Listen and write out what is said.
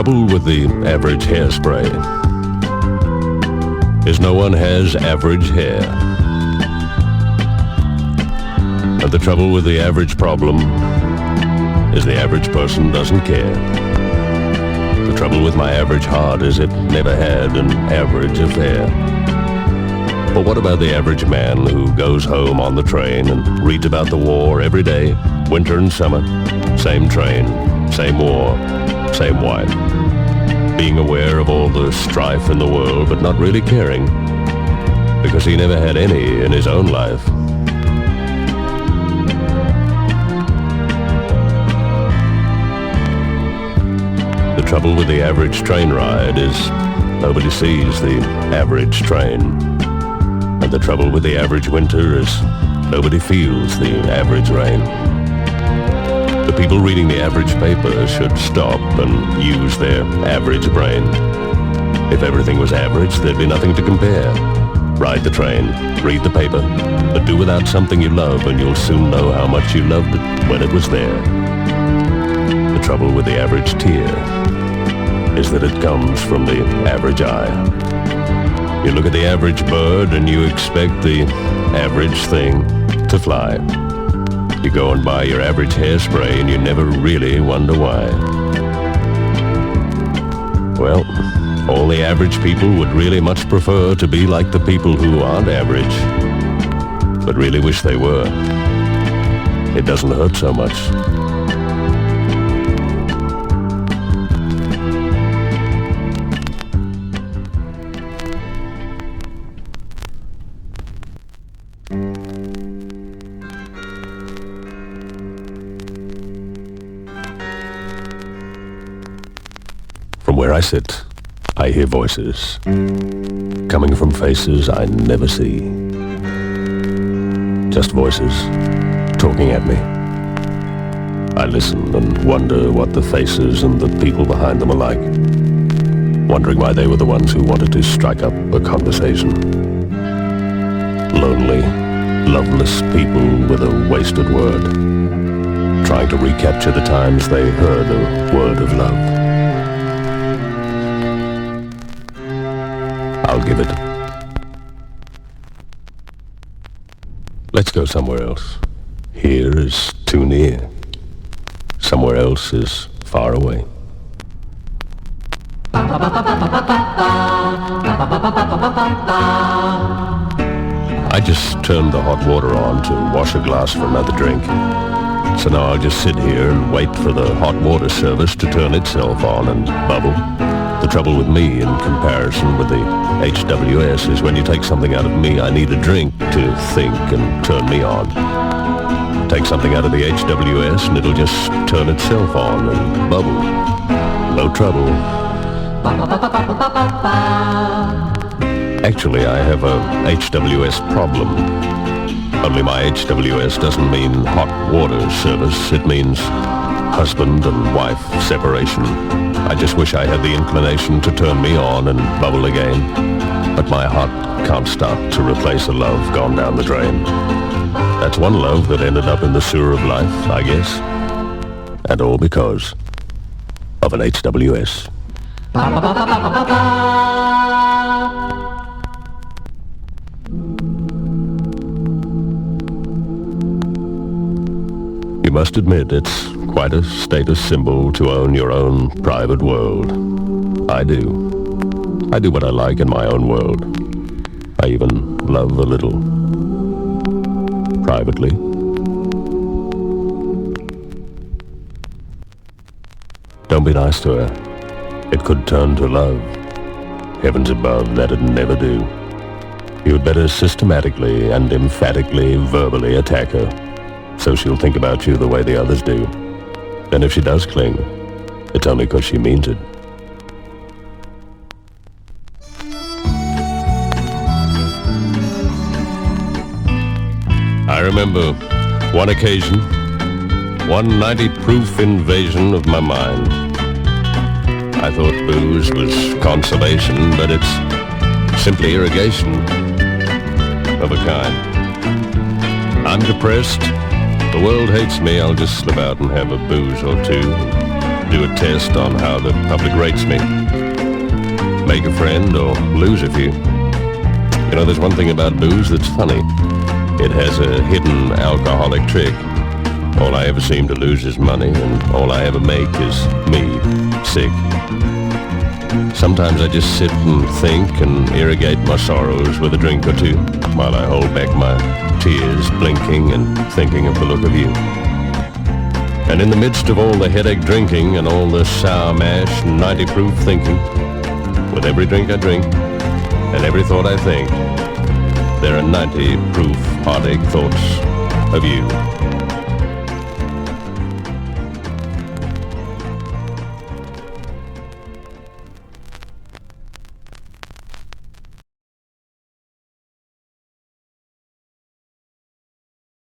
trouble with the average hairspray is no one has average hair. And the trouble with the average problem is the average person doesn't care. The trouble with my average heart is it never had an average affair. But what about the average man who goes home on the train and reads about the war every day, winter and summer, same train, same war, same wife, being aware of all the strife in the world but not really caring because he never had any in his own life. The trouble with the average train ride is nobody sees the average train. And the trouble with the average winter is nobody feels the average rain. The people reading the average paper should stop and use their average brain. If everything was average, there'd be nothing to compare. Ride the train, read the paper, but do without something you love and you'll soon know how much you loved it when it was there. The trouble with the average tear is that it comes from the average eye. You look at the average bird and you expect the average thing to fly. You go and buy your average hairspray and you never really wonder why. Well, all the average people would really much prefer to be like the people who aren't average, but really wish they were. It doesn't hurt so much. From where I sit, I hear voices, coming from faces I never see. Just voices, talking at me. I listen and wonder what the faces and the people behind them are like, wondering why they were the ones who wanted to strike up a conversation. Lonely, loveless people with a wasted word, trying to recapture the times they heard a word of love. I'll give it. Let's go somewhere else. Here is too near. Somewhere else is far away. I just turned the hot water on to wash a glass for another drink. So now I'll just sit here and wait for the hot water service to turn itself on and bubble. The trouble with me in comparison with the HWS is when you take something out of me, I need a drink to think and turn me on. Take something out of the HWS and it'll just turn itself on and bubble. No trouble. Actually, I have a HWS problem. Only my HWS doesn't mean hot water service. It means husband and wife separation. I just wish I had the inclination to turn me on and bubble again. But my heart can't start to replace a love gone down the drain. That's one love that ended up in the sewer of life, I guess. And all because of an HWS. You must admit it's quite a status symbol to own your own private world. I do. I do what I like in my own world. I even love a little. Privately. Don't be nice to her. It could turn to love. Heavens above, that'd never do. You'd better systematically and emphatically verbally attack her, so she'll think about you the way the others do. Then if she does cling, it's only because she means it. I remember one occasion, one 90-proof invasion of my mind. I thought booze was consolation, but it's simply irrigation of a kind. I'm depressed. The world hates me. I'll just slip out and have a booze or two. do a test on how the public rates me. Make a friend or lose a few. You know, there's one thing about booze that's funny. It has a hidden alcoholic trick. All I ever seem to lose is money, and all I ever make is me, sick. Sometimes I just sit and think and irrigate my sorrows with a drink or two, while I hold back my tears, blinking and thinking of the look of you. And in the midst of all the headache drinking and all the sour mash 90 proof thinking, with every drink I drink and every thought I think, there are 90 proof heartache thoughts of you.